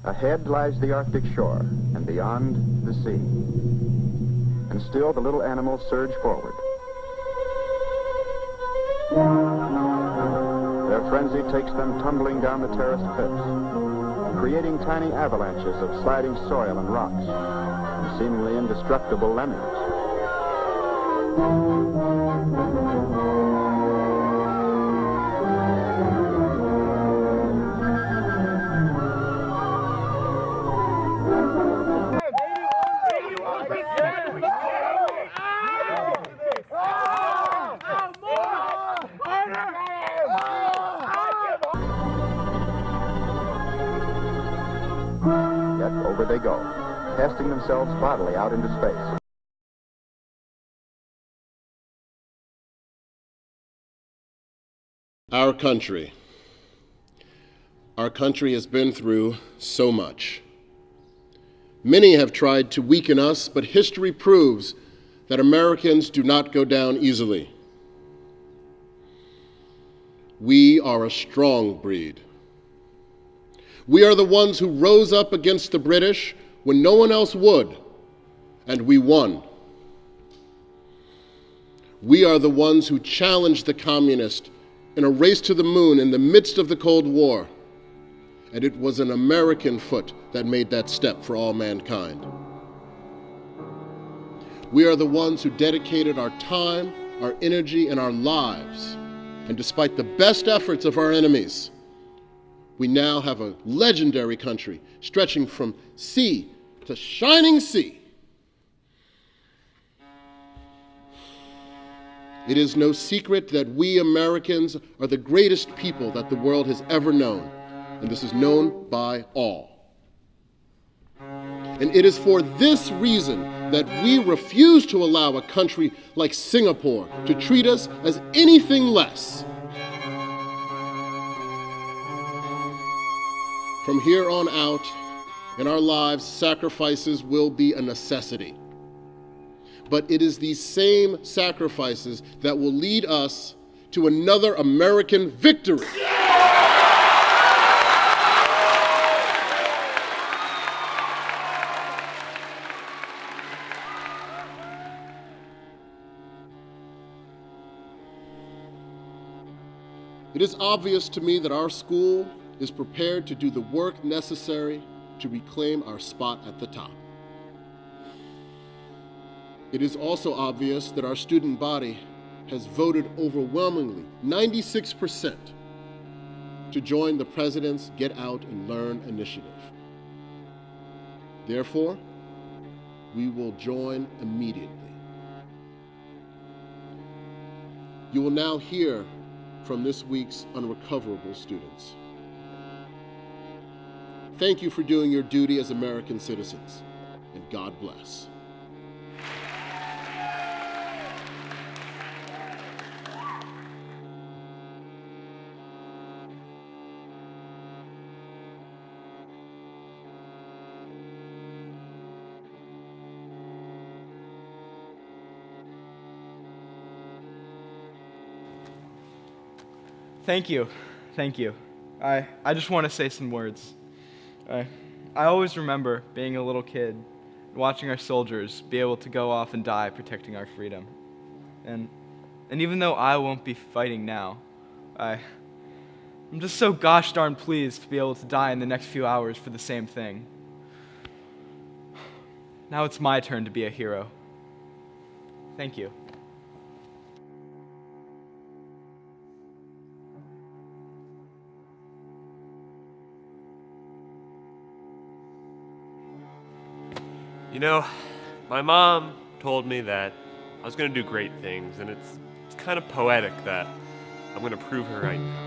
Ahead lies the Arctic shore, and beyond, the sea. And still the little animals surge forward. Their frenzy takes them tumbling down the terraced cliffs, creating tiny avalanches of sliding soil and rocks, and seemingly indestructible lemmings. Yet over they go, casting themselves bodily out into space. Our country. Our country has been through so much. Many have tried to weaken us, but history proves that Americans do not go down easily. We are a strong breed. We are the ones who rose up against the British when no one else would, and we won. We are the ones who challenged the communists in a race to the moon in the midst of the Cold War, and it was an American foot that made that step for all mankind. We are the ones who dedicated our time, our energy, and our lives, and despite the best efforts of our enemies, we now have a legendary country stretching from sea to shining sea. It is no secret that we Americans are the greatest people that the world has ever known, and this is known by all. And it is for this reason that we refuse to allow a country like Singapore to treat us as anything less. From here on out, in our lives, sacrifices will be a necessity. But it is these same sacrifices that will lead us to another American victory. It is obvious to me that our school is prepared to do the work necessary to reclaim our spot at the top. It is also obvious that our student body has voted overwhelmingly, 96%, to join the President's Get Out and Learn initiative. Therefore, we will join immediately. You will now hear from this week's unrecoverable students. Thank you for doing your duty as American citizens, and God bless. Thank you. Thank you. I just want to say some words. I always remember being a little kid, watching our soldiers be able to go off and die protecting our freedom. And even though I won't be fighting now, I'm just so gosh darn pleased to be able to die in the next few hours for the same thing. Now it's my turn to be a hero. Thank you. You know, my mom told me that I was going to do great things, and it's kind of poetic that I'm going to prove her right now.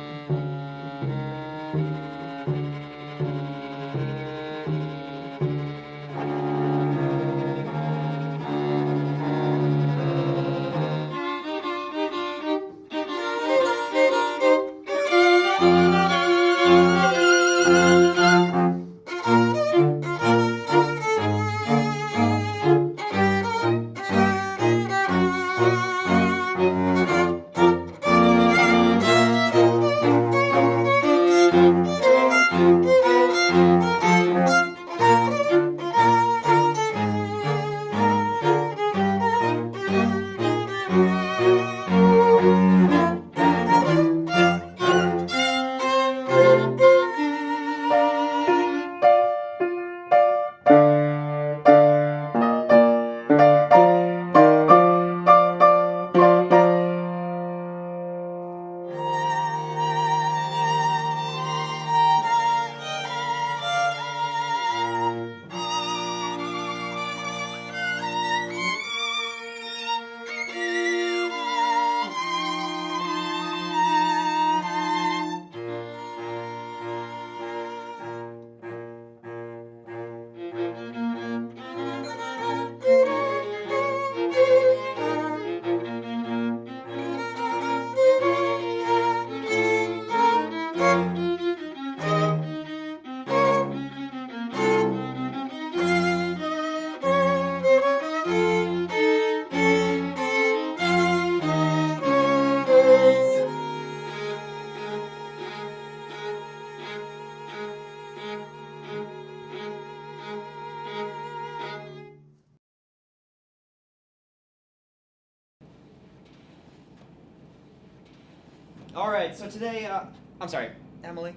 All right, so today, I'm sorry, Emily.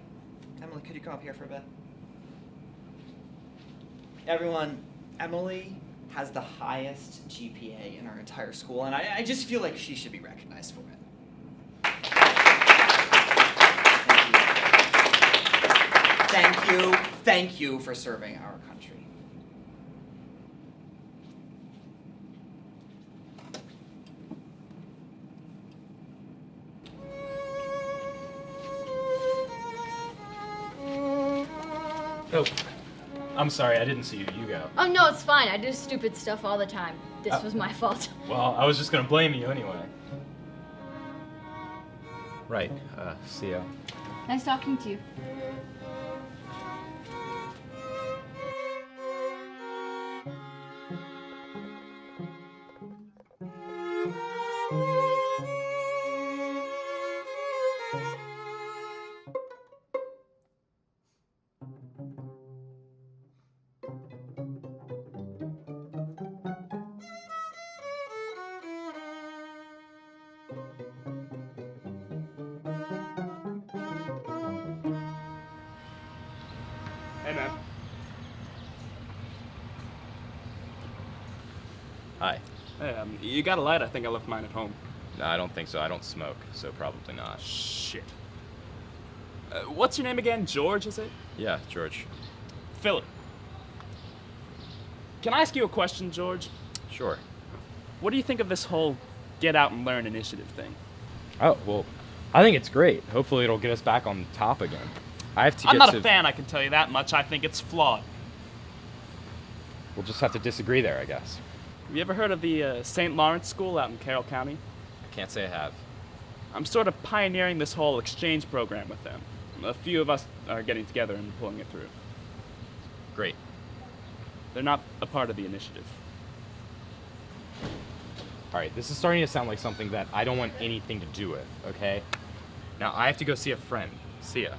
Emily, could you come up here for a bit? Everyone, Emily has the highest GPA in our entire school, and I just feel like she should be recognized for it. Thank you for serving our country. Oh, I'm sorry, I didn't see you. You go. Oh, no, it's fine. I do stupid stuff all the time. This was my fault. Well, I was just gonna blame you anyway. Right, see ya. Nice talking to you. Hey, man. Hi. Hey, you got a light? I think I left mine at home. No, I don't think so. I don't smoke, so probably not. Shit. What's your name again? George, is it? Yeah, George. Philip. Can I ask you a question, George? Sure. What do you think of this whole get out and learn initiative thing? Oh, well, I think it's great. Hopefully it'll get us back on top again. I have to I'm not a fan, I can tell you that much. I think it's flawed. We'll just have to disagree there, I guess. Have you ever heard of the St. Lawrence School out in Carroll County? I can't say I have. I'm sort of pioneering this whole exchange program with them. A few of us are getting together and pulling it through. Great. They're not a part of the initiative. All right, this is starting to sound like something that I don't want anything to do with, okay? Now, I have to go see a friend. See ya.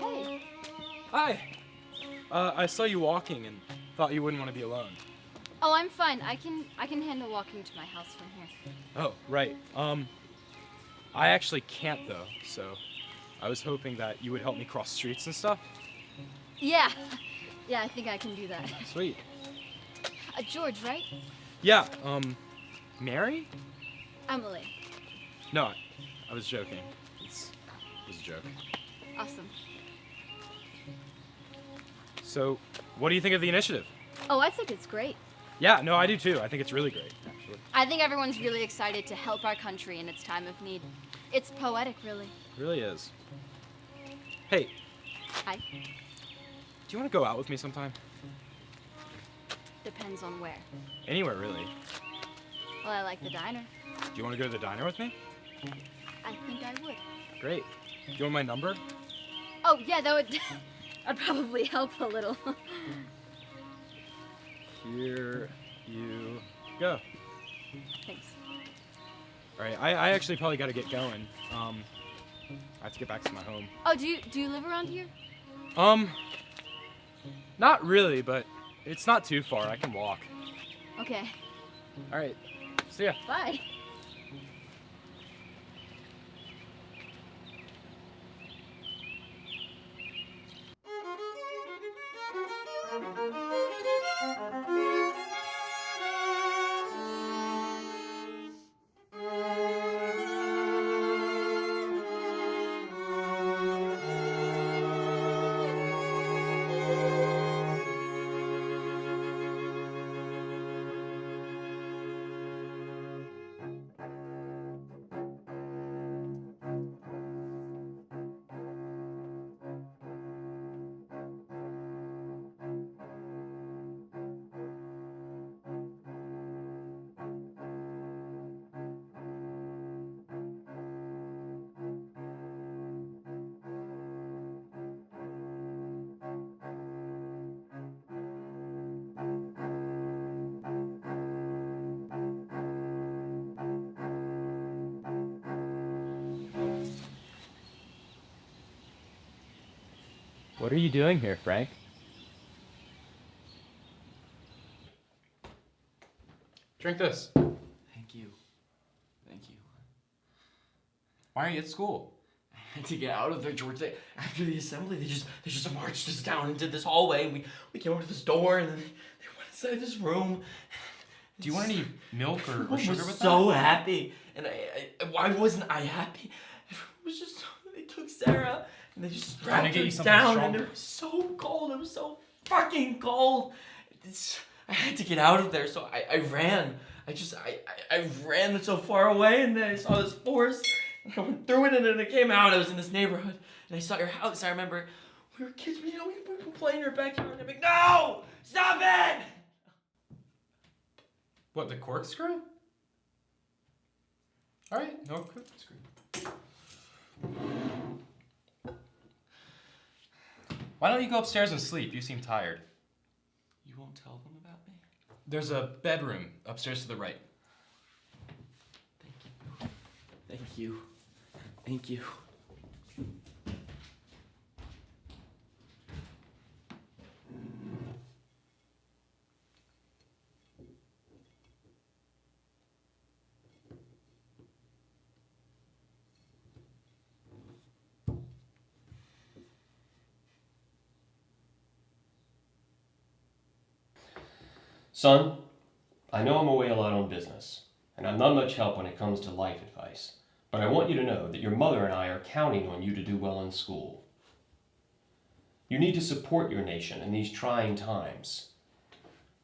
Hey. Hi. I saw you walking and thought you wouldn't want to be alone. Oh, I'm fine. I can handle walking to my house from here. Oh, right. I actually can't though, so I was hoping that you would help me cross streets and stuff. Yeah. Yeah, I think I can do that. Sweet. George, right? Yeah, Mary? Emily. No, I was joking. It was a joke. Awesome. So, what do you think of the initiative? Oh, I think it's great. Yeah, no, I do too. I think it's really great, actually. I think everyone's really excited to help our country in its time of need. It's poetic, really. It really is. Hey, Hi. do you want to go out with me sometime? Depends on where. Anywhere, really. Well, I like the diner. Do you want to go to the diner with me? I think I would. Great. Do you want my number? Oh, yeah, that would that'd probably help a little. Here you go. Thanks. All right, I actually probably got to get going. I have to get back to my home. Oh, do you live around here? Not really, but it's not too far. I can walk. Okay. All right, see ya. Bye. What are you doing here, Frank? Drink this. Thank you. Thank you. Why aren't you at school? I had to get out of there, George. After the assembly, they just marched us down into this hallway, and we came over to this door, and then they went inside this room. Do you want any milk or sugar with that? I was so happy, and why wasn't I happy? It was just they took Sarah and they just strapped her down, and it was so cold. It was so fucking cold. I had to get out of there, so I ran. I ran so far away, and then I saw this forest. I went through it, and then I came out. I was in this neighborhood, and I saw your house. I remember we were kids, but we were playing in your backyard. And I'm like, no, stop it! What, the corkscrew? All right, no corkscrew. Why don't you go upstairs and sleep? You seem tired. You won't tell them about me? There's a bedroom upstairs to the right. Thank you. Thank you. Son, I know I'm away a lot on business, and I'm not much help when it comes to life advice, but I want you to know that your mother and I are counting on you to do well in school. You need to support your nation in these trying times.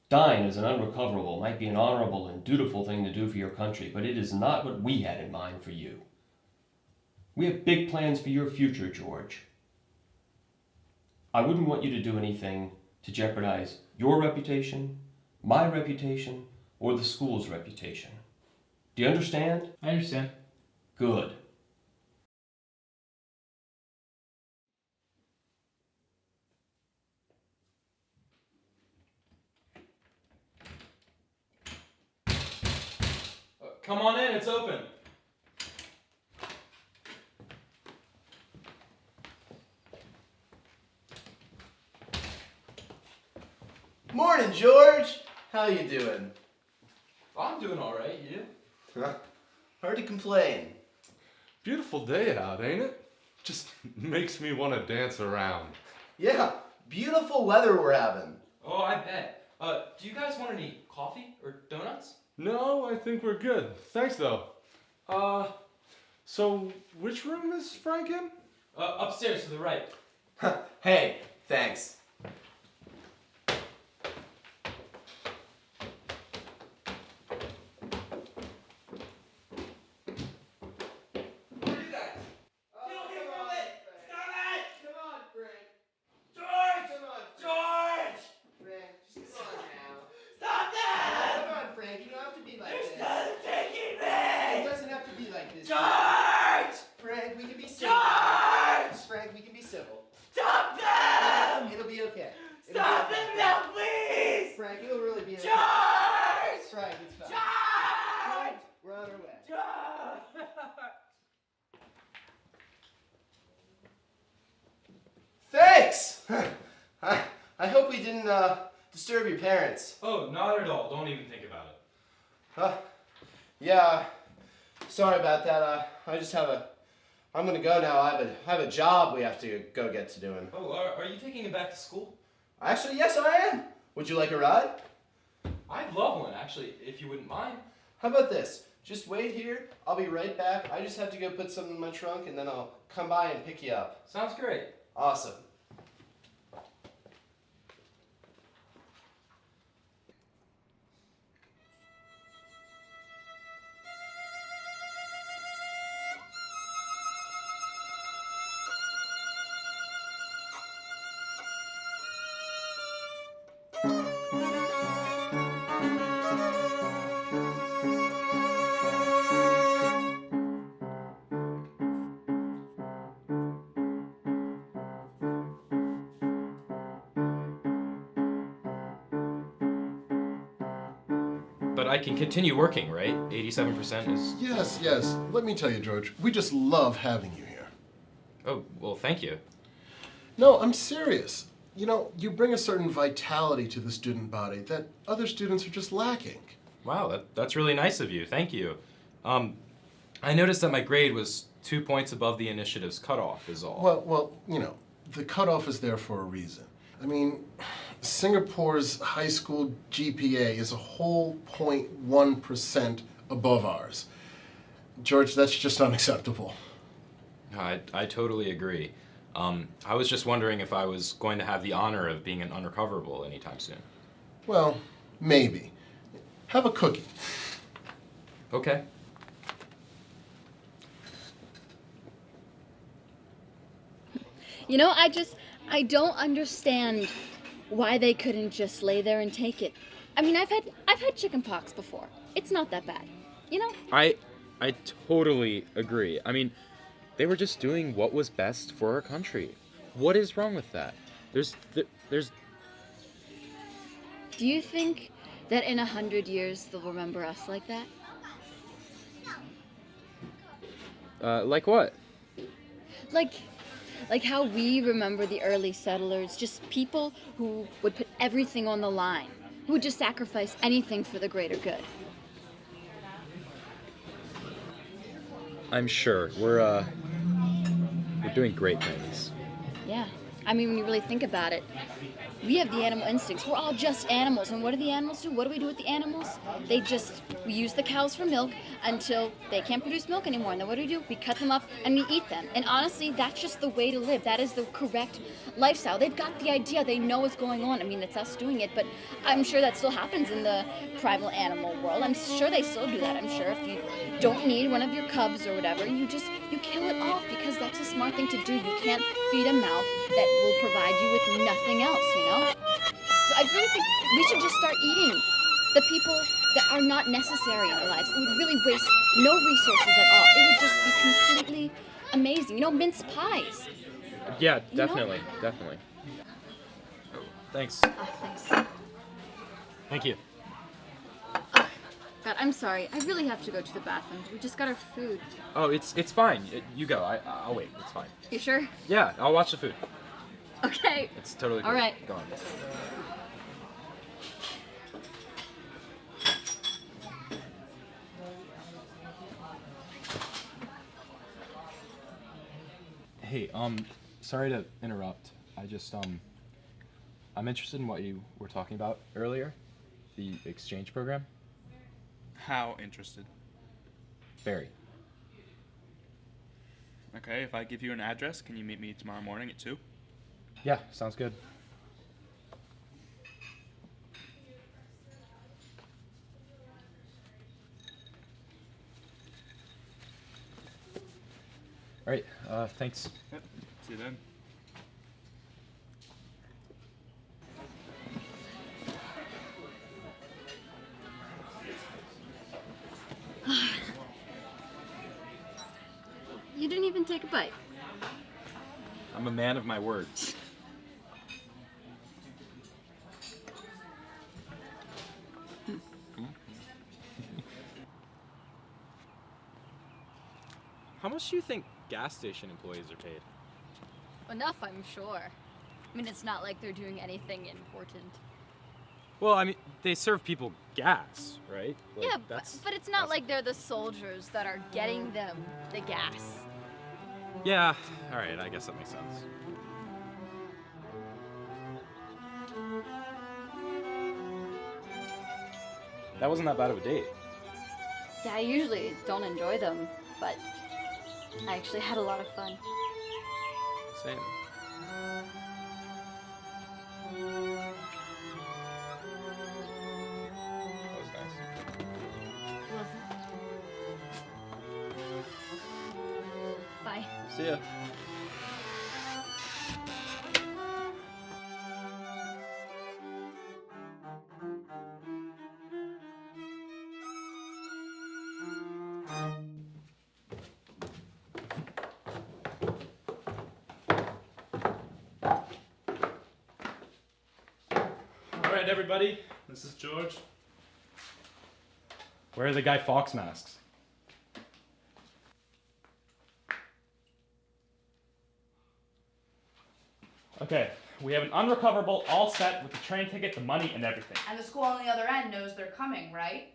Dying as an unrecoverable might be an honorable and dutiful thing to do for your country, but it is not what we had in mind for you. We have big plans for your future, George. I wouldn't want you to do anything to jeopardize your reputation, my reputation, or the school's reputation. Do you understand? I understand. Good. Come on in, it's open. Morning, George. How you doing? I'm doing all right. You? Hard to complain. Beautiful day out, ain't it? Just makes me want to dance around. Yeah, beautiful weather we're having. Oh, I bet. Do you guys want any coffee or donuts? No, I think we're good. Thanks, though. So which room is Frank in? Upstairs to the right. Hey, thanks. Thanks! I hope we didn't disturb your parents. Oh, not at all. Don't even think about it. Yeah, sorry about that. I'm gonna go now. I have a job we have to go get to doing. Oh, are you taking it back to school? Actually, yes, I am. Would you like a ride? I'd love one, actually, if you wouldn't mind. How about this? Just wait here. I'll be right back. I just have to go put something in my trunk, and then I'll come by and pick you up. Sounds great. Awesome. But I can continue working, right? 87% is... Yes. Let me tell you, George, we just love having you here. Oh, well, thank you. No, I'm serious. You know, you bring a certain vitality to the student body that other students are just lacking. Wow, that's really nice of you. Thank you. I noticed that my grade was 2 points above the initiative's cutoff is all. Well, you know, the cutoff is there for a reason. I mean, Singapore's high school GPA is a whole 0.1% above ours. George, that's just unacceptable. I totally agree. I was just wondering if I was going to have the honor of being an undercoverable anytime soon. Well, maybe. Have a cookie. Okay. You know, I don't understand why they couldn't just lay there and take it. I mean, I've had chicken pox before. It's not that bad, you know? I totally agree. I mean, they were just doing what was best for our country. What is wrong with that? There's Do you think that in 100 years they'll remember us like that? like what? Like how we remember the early settlers, just people who would put everything on the line, who would just sacrifice anything for the greater good. I'm sure we're doing great things. Yeah. I mean, when you really think about it, we have the animal instincts. We're all just animals. And what do the animals do? What do we do with the animals? We use the cows for milk until they can't produce milk anymore. And then what do? We cut them up and we eat them. And honestly, that's just the way to live. That is the correct lifestyle. They've got the idea. They know what's going on. I mean, it's us doing it, but I'm sure that still happens in the primal animal world. I'm sure they still do that. I'm sure if you don't need one of your cubs or whatever, you kill it off because that's a smart thing to do. You can't feed a mouth that will provide you with nothing else, you know? So I really think we should just start eating the people that are not necessary in our lives. It would really waste no resources at all. It would just be completely amazing. You know, mince pies. Yeah, definitely. Thanks. Oh, thanks. Thank you. God, I'm sorry. I really have to go to the bathroom. We just got our food. Oh, it's fine. You go. I'll wait. It's fine. You sure? Yeah, I'll watch the food. Okay. It's totally cool. All right. Go on. Hey, sorry to interrupt. I'm interested in what you were talking about earlier, the exchange program. How interested? Very. Okay, if I give you an address, can you meet me tomorrow morning at 2? Yeah, sounds good. All right, thanks. Yep, see you then. You didn't even take a bite. I'm a man of my words. How much do you think gas station employees are paid? Enough, I'm sure. I mean, it's not like they're doing anything important. Well, I mean, they serve people gas, right? Like, Yeah, but it's not like they're the soldiers that are getting them the gas. Yeah, all right, I guess that makes sense. That wasn't that bad of a date. Yeah, I usually don't enjoy them, but I actually had a lot of fun. Same. That was nice. Bye. See ya. All right, everybody, this is George. Where are the Guy Fawkes masks? Okay, we have an unrecoverable all set with the train ticket, the money, and everything. And the school on the other end knows they're coming, right?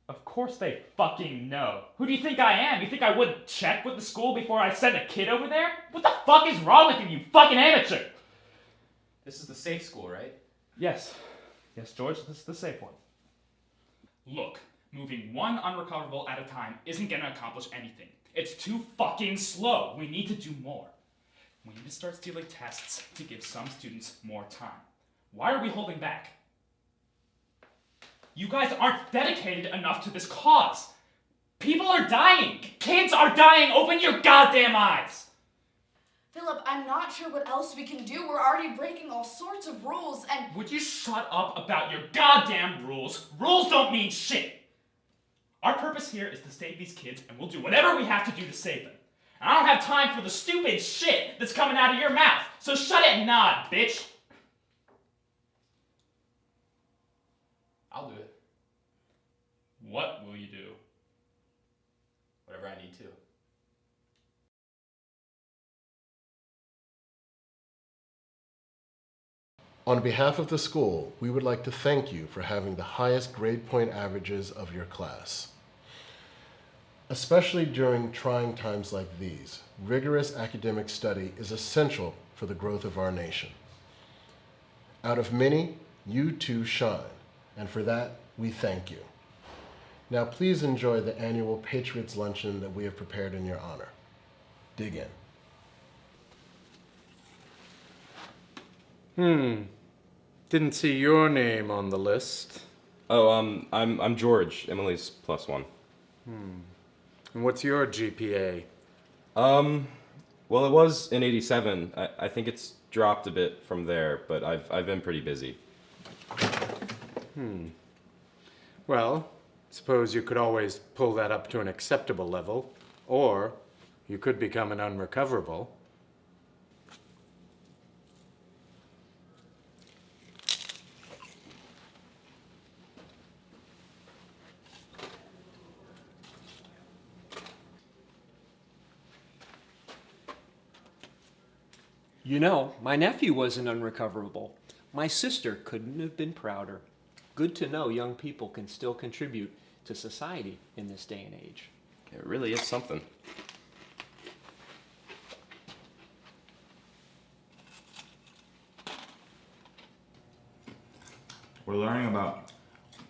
Of course they fucking know. Who do you think I am? You think I wouldn't check with the school before I send a kid over there? What the fuck is wrong with you, you fucking amateur? This is the safe school, right? Yes. Yes, George, this is the safe one. Look, moving one unrecoverable at a time isn't gonna accomplish anything. It's too fucking slow. We need to do more. We need to start stealing tests to give some students more time. Why are we holding back? You guys aren't dedicated enough to this cause. People are dying. Kids are dying. Open your goddamn eyes. Philip, I'm not sure what else we can do. We're already breaking all sorts of rules and... Would you shut up about your goddamn rules? Rules don't mean shit. Our purpose here is to save these kids, and we'll do whatever we have to do to save them. And I don't have time for the stupid shit that's coming out of your mouth. So shut it and nod, bitch. I'll do it. What will you do? Whatever I need to. On behalf of the school, we would like to thank you for having the highest grade point averages of your class. Especially during trying times like these, rigorous academic study is essential for the growth of our nation. Out of many, you too shine, and for that, we thank you. Now please enjoy the annual Patriots Luncheon that we have prepared in your honor. Dig in. Didn't see your name on the list. Oh, I'm George, Emily's +1. And what's your GPA? Well, it was an 87. I think it's dropped a bit from there, but I've been pretty busy. Well, suppose you could always pull that up to an acceptable level, or you could become an unrecoverable. You know, my nephew was an unrecoverable. My sister couldn't have been prouder. Good to know young people can still contribute to society in this day and age. It really is something. We're learning about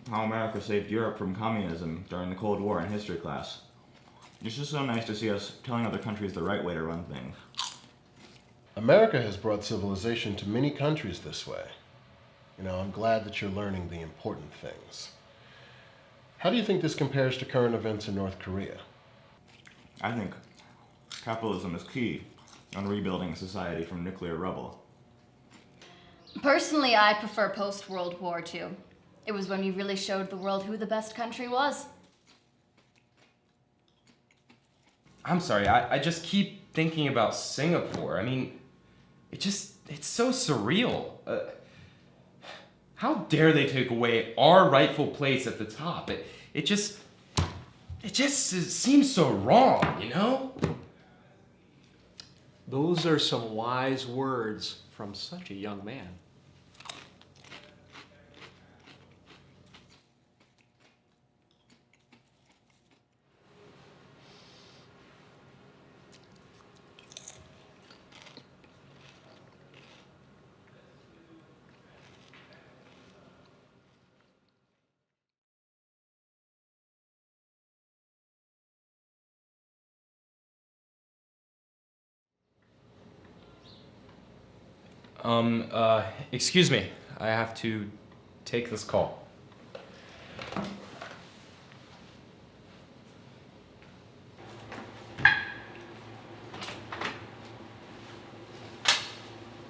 how America saved Europe from communism during the Cold War in history class. It's just so nice to see us telling other countries the right way to run things. America has brought civilization to many countries this way. You know, I'm glad that you're learning the important things. How do you think this compares to current events in North Korea? I think capitalism is key on rebuilding society from nuclear rubble. Personally, I prefer post-World War II. It was when we really showed the world who the best country was. I'm sorry, I just keep thinking about Singapore. I mean, it's so surreal. How dare they take away our rightful place at the top? It just seems so wrong, you know? Those are some wise words from such a young man. Excuse me. I have to take this call.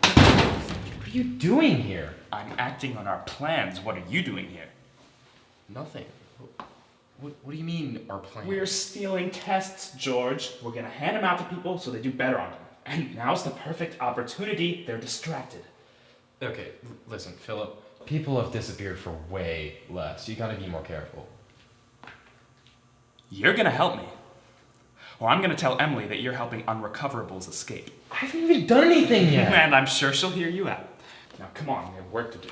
What are you doing here? I'm acting on our plans. What are you doing here? Nothing. What do you mean, our plans? We're stealing tests, George. We're gonna hand them out to people so they do better on them. And now's the perfect opportunity. They're distracted. Okay, listen, Philip. People have disappeared for way less. You gotta be more careful. You're gonna help me. or I'm gonna tell Emily that you're helping unrecoverables escape. I haven't even done anything yet. And I'm sure she'll hear you out. Now, come on, we have work to do.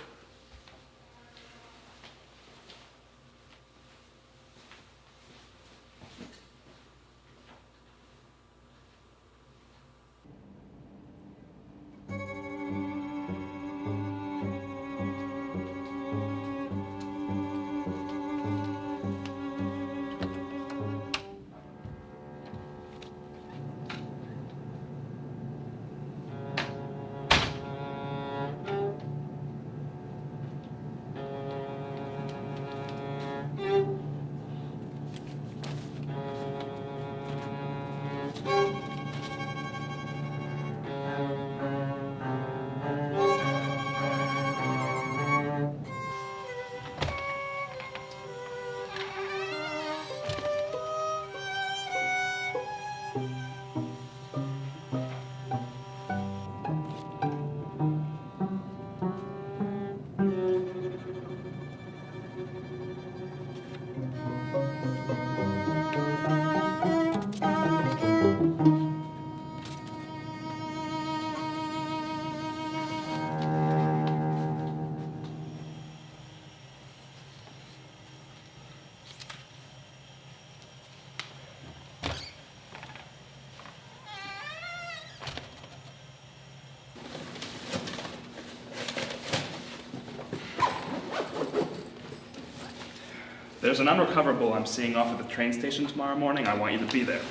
There's an unrecoverable I'm seeing off at the train station tomorrow morning. I want you to be there.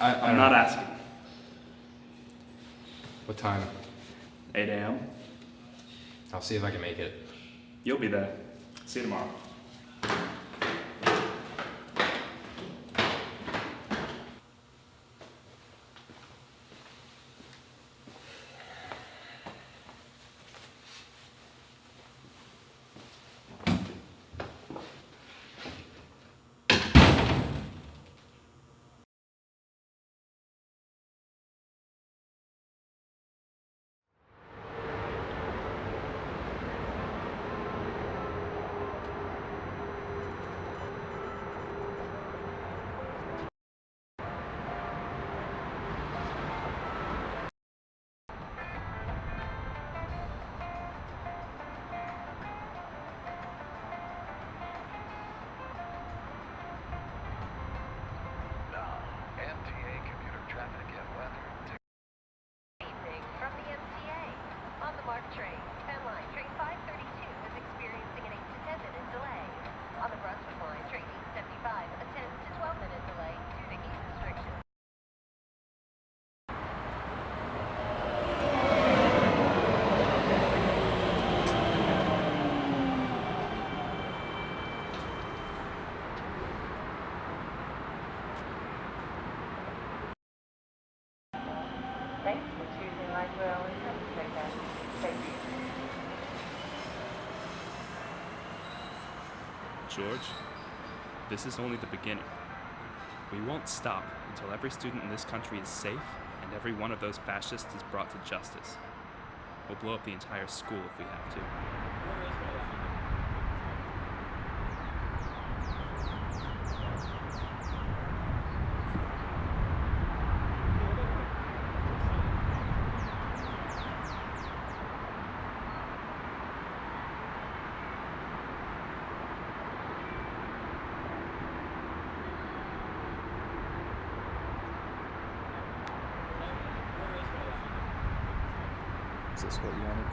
I'm not asking. What time? 8 a.m. I'll see if I can make it. You'll be there. See you tomorrow. George, this is only the beginning. We won't stop until every student in this country is safe and every one of those fascists is brought to justice. We'll blow up the entire school if we have to. Is this what you wanted?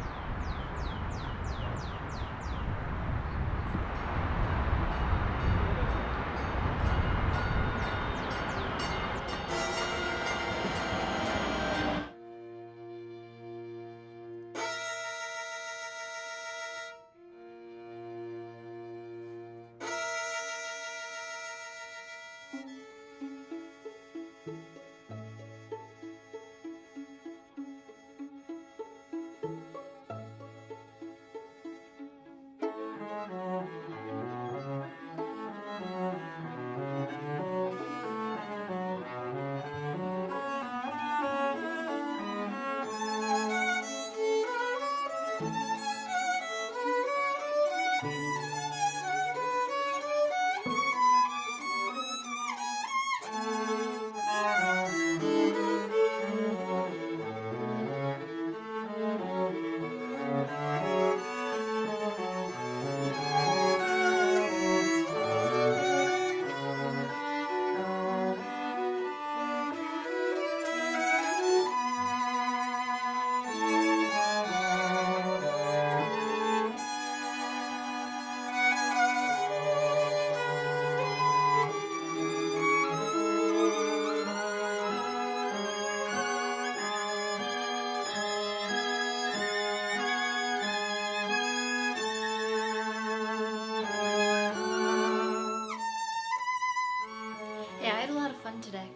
had a lot of fun today.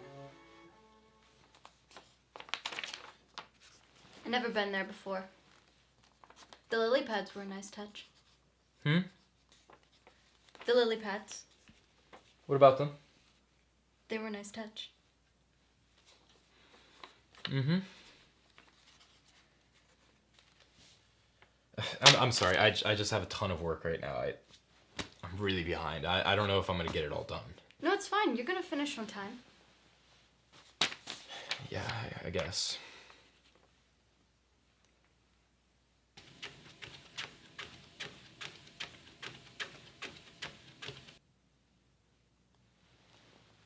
I've never been there before. The lily pads were a nice touch. Hmm? The lily pads, What about them? they were a nice touch. Mm-hmm. I'm sorry. I just have a ton of work right now. I'm really behind. I don't know if I'm gonna get it all done. No, it's fine. You're gonna finish on time. Yeah, I guess.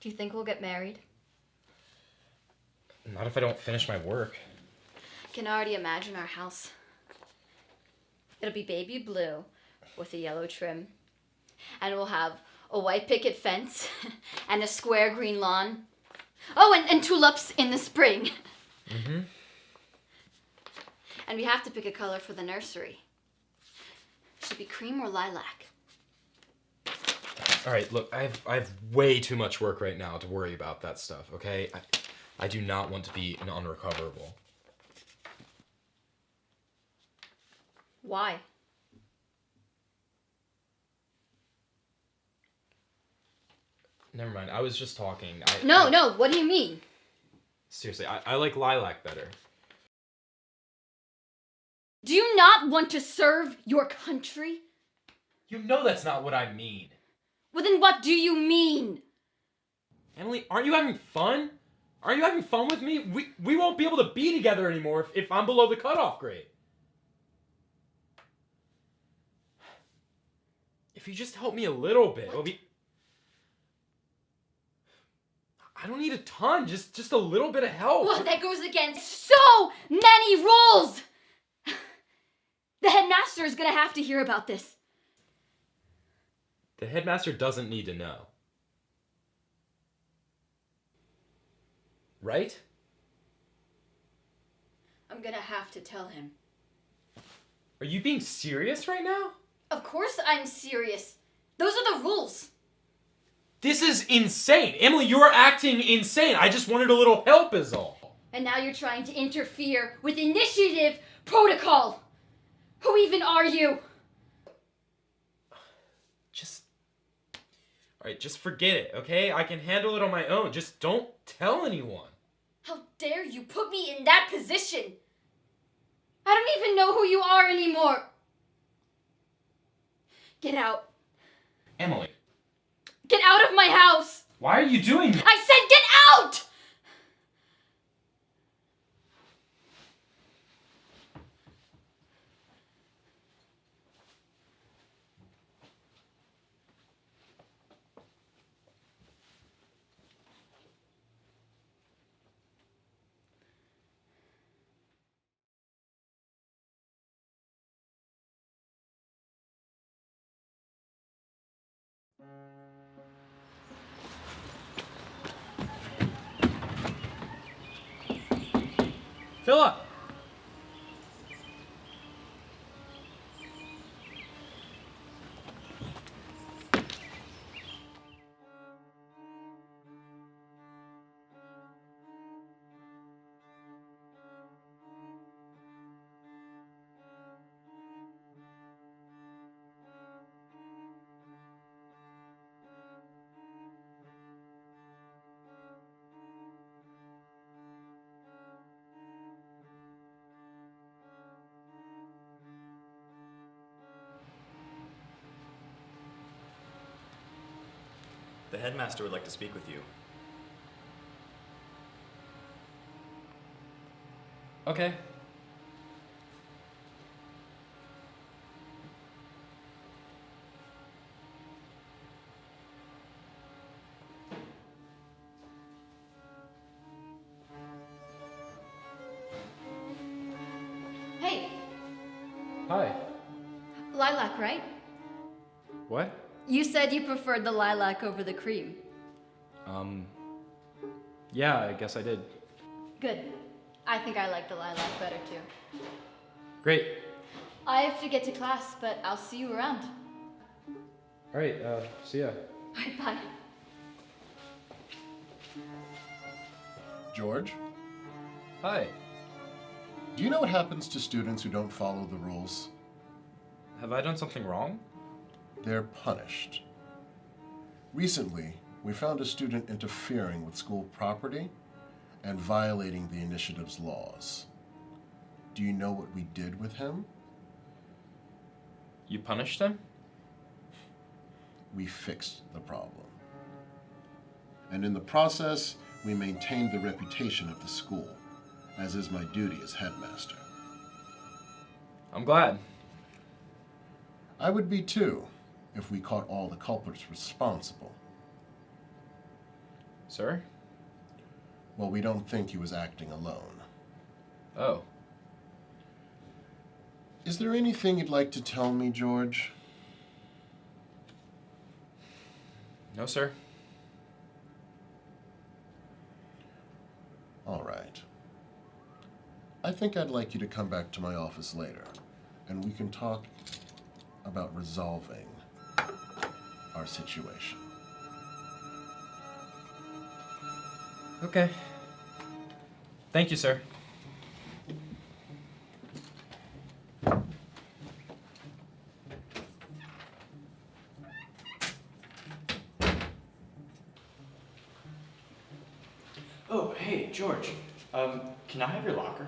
Do you think we'll get married? Not if I don't finish my work. I can already imagine our house. It'll be baby blue with a yellow trim. And we'll have a white picket fence and a square green lawn. Oh, and tulips in the spring. Mm-hmm. And we have to pick a color for the nursery. Should be cream or lilac. All right, look, I have way too much work right now to worry about that stuff, okay? I do not want to be an unrecoverable. Why? Never mind, I was just talking. No, what do you mean? Seriously, I like lilac better. Do you not want to serve your country? You know that's not what I mean. Well, then what do you mean? Emily, aren't you having fun? Aren't you having fun with me? We won't be able to be together anymore if I'm below the cutoff grade. If you just help me a little bit, it'll be... I don't need a ton, just a little bit of help. Well, that goes against so many rules! The headmaster is gonna have to hear about this. The headmaster doesn't need to know. Right? I'm gonna have to tell him. Are you being serious right now? Of course I'm serious. Those are the rules. This is insane. Emily, you're acting insane. I just wanted a little help is all. And now you're trying to interfere with initiative protocol. Who even are you? Alright, just forget it, okay? I can handle it on my own. Just don't tell anyone. How dare you put me in that position? I don't even know who you are anymore. Get out. Emily. Get out of my house. Why are you doing this? I said get out! Philip! The headmaster would like to speak with you. Okay. Hey, Hi. lilac, right? What? You said you preferred the lilac over the cream. Yeah, I guess I did. Good. I think I like the lilac better too. Great. I have to get to class, but I'll see you around. Alright, see ya. Bye bye. George, Hi. do you know what happens to students who don't follow the rules? Have I done something wrong? They're punished. Recently, we found a student interfering with school property and violating the initiative's laws. Do you know what we did with him? You punished him? We fixed the problem. And in the process, we maintained the reputation of the school, as is my duty as headmaster. I'm glad. I would be too, if we caught all the culprits responsible. Sir? Well, we don't think he was acting alone. Oh. Is there anything you'd like to tell me, George? No, sir. All right. I think I'd like you to come back to my office later, and we can talk about resolving our situation. Okay. Thank you, sir. Oh, hey, George. Can I have your locker?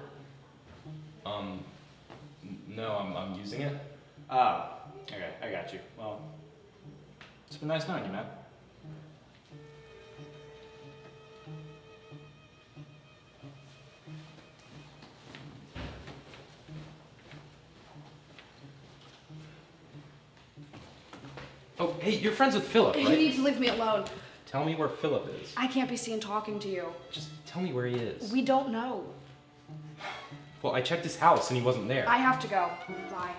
No, I'm using it. Ah, okay, I got you. Well, it's been nice knowing you, man. Oh, hey, you're friends with Philip, You right? need to leave me alone. Tell me where Philip is. I can't be seen talking to you. Just tell me where he is. We don't know. Well, I checked his house and he wasn't there. I have to go. Bye.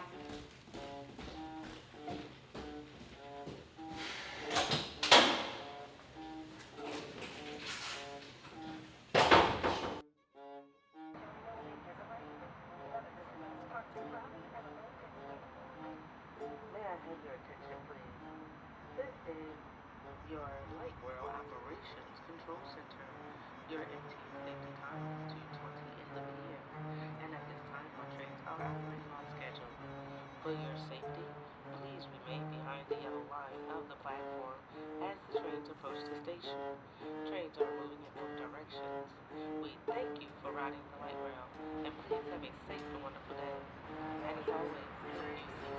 May I have your attention, please? This is your Light World Operations Control Center. Your MT safety time is 2:20 in the PM, and at this time, our trains are operating on schedule. For your safety, please remain behind the yellow line of the platform as the trains approach the station. Trains are moving in both directions. We thank you for riding the light rail, and please have a safe and wonderful day. And as always, if you see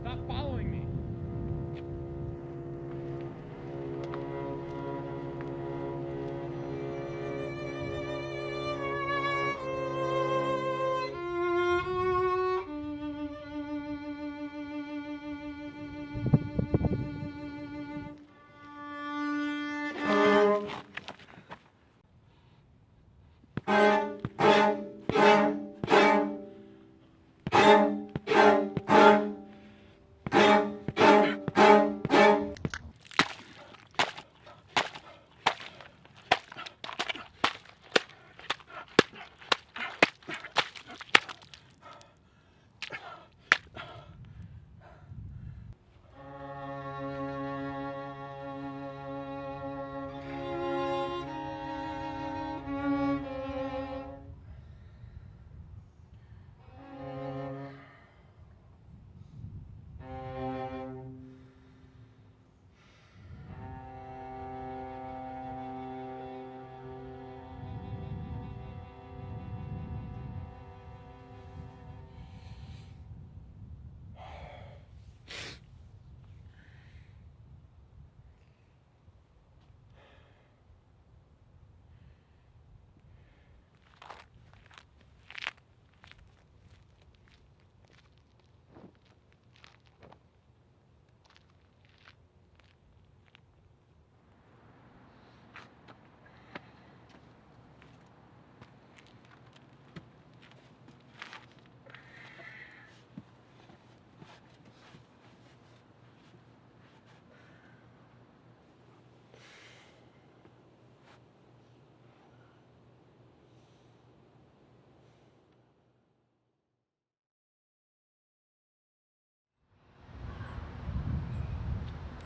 Stop following me.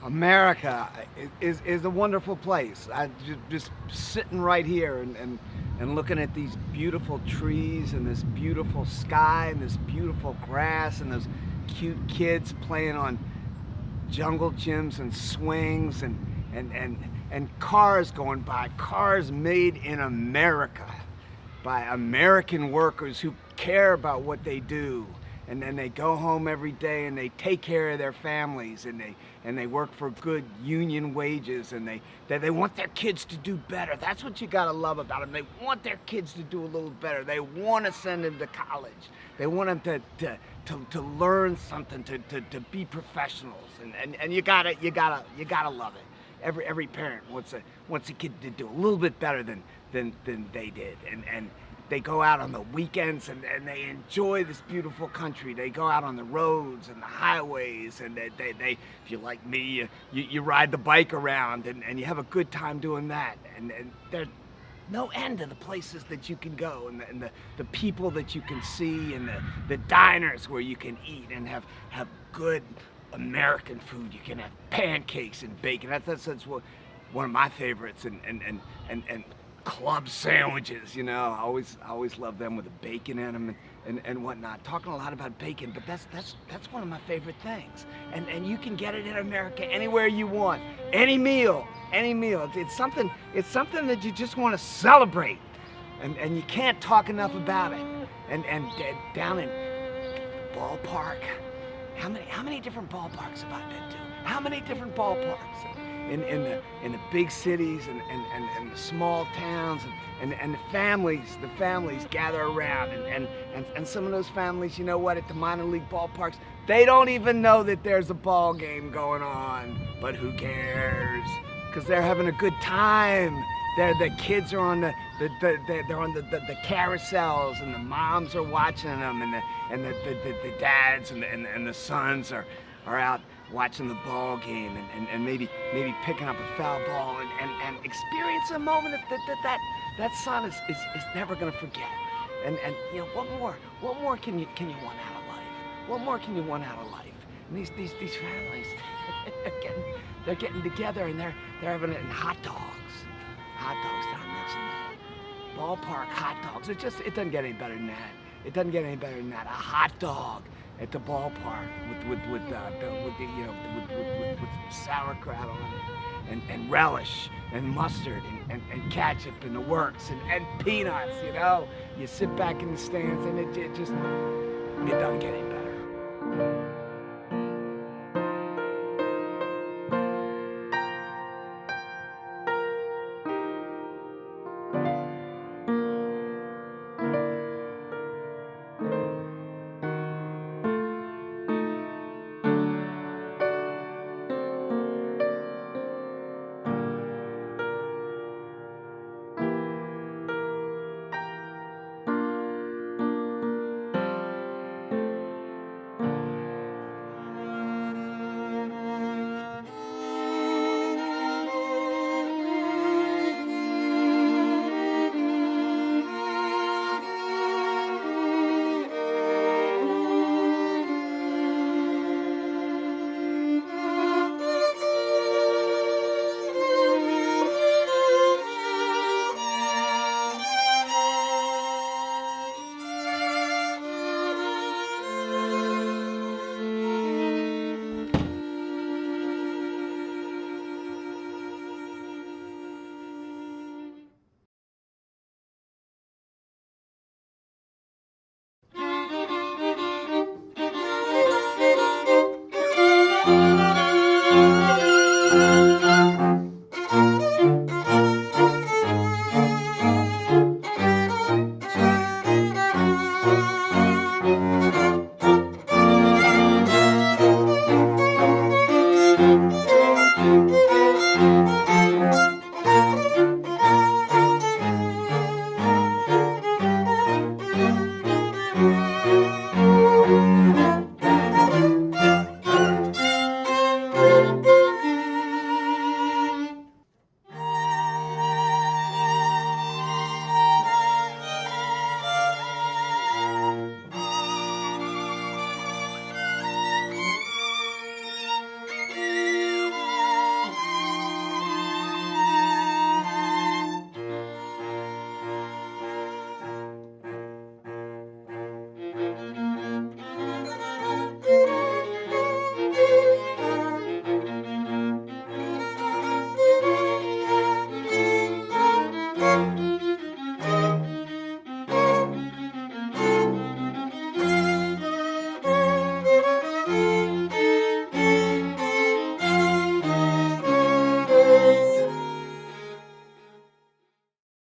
America is a wonderful place. I just sitting right here and looking at these beautiful trees and this beautiful sky and this beautiful grass and those cute kids playing on jungle gyms and swings and cars going by, cars made in America by American workers who care about what they do. And then they go home every day and they take care of their families and they work for good union wages and they want their kids to do better. That's what you gotta love about them. They want their kids to do a little better. They want to send them to college. They want them to learn something, to be professionals. And you gotta love it. Every parent wants a kid to do a little bit better than they did. And they go out on the weekends and they enjoy this beautiful country. They go out on the roads and the highways and they if you're like me, you ride the bike around and you have a good time doing that. And there's no end to the places that you can go and the people that you can see and the diners where you can eat and have good American food. You can have pancakes and bacon. That's one of my favorites and club sandwiches, you know. I always love them with the bacon in them and whatnot. Talking a lot about bacon, but that's one of my favorite things. And you can get it in America anywhere you want, any meal. It's something that you just want to celebrate, and you can't talk enough about it. And down in ballpark, how many different ballparks have I been to? How many different ballparks? In the big cities and the small towns and the families gather around and some of those families, you know what, at the minor league ballparks, they don't even know that there's a ball game going on, but who cares? Because they're having a good time. The kids are on they're on the carousels and the moms are watching them and the dads and the sons are out watching the ball game and maybe picking up a foul ball and experiencing a moment that son is never gonna forget. And you know, what more can you want out of life? What more can you want out of life? And these families, they're getting together and they're having it in hot dogs. Hot dogs, did I mention that? Ballpark hot dogs. It doesn't get any better than that. It doesn't get any better than that. A hot dog at the ballpark with sauerkraut on it and relish and mustard and ketchup and the works and peanuts, you know. You sit back in the stands and it doesn't get any better.